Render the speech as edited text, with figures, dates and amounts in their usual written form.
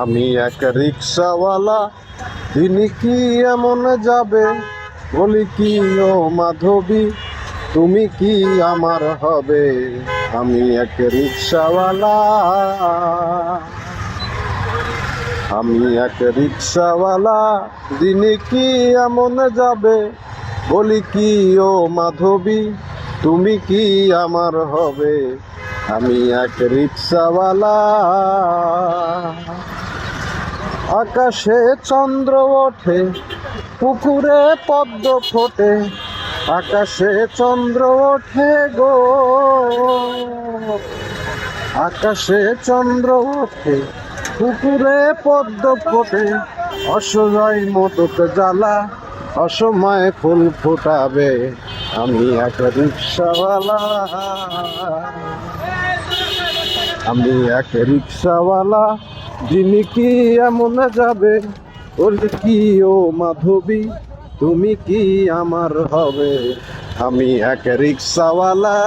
আমি এক রিক্সাওয়ালা, তিনি কি এমন যাবে? বলি কি ও মাধবী, তুমি কি আমার হবে? আমি এক রিক্সাওয়ালা, আমি এক রিক্সাওয়ালা, দিনে কি এমন যাবে? বলি কি ও মাধবী, তুমি কি আমার হবে? আমি এক রিক্সাওয়ালা। আকাশে চন্দ্র ওঠে, পুকুরে পদ্ম ফোটে, আকাশে চন্দ্র ওঠে গো, আকাশে চন্দ্র ওঠে, পুকুরে পদ্ম ফোটে, অসহায় মোটক জ্বালা, অসময়ে ফুল ফোটাবে। আমি এক রিক্সাওয়ালা, আমি এক রিক্সাওয়ালা, যিনি কি এমন যাবে? বলি কি ও মাধবী, তুমি কি আমার হবে? আমি এক রিক্সাওয়ালা।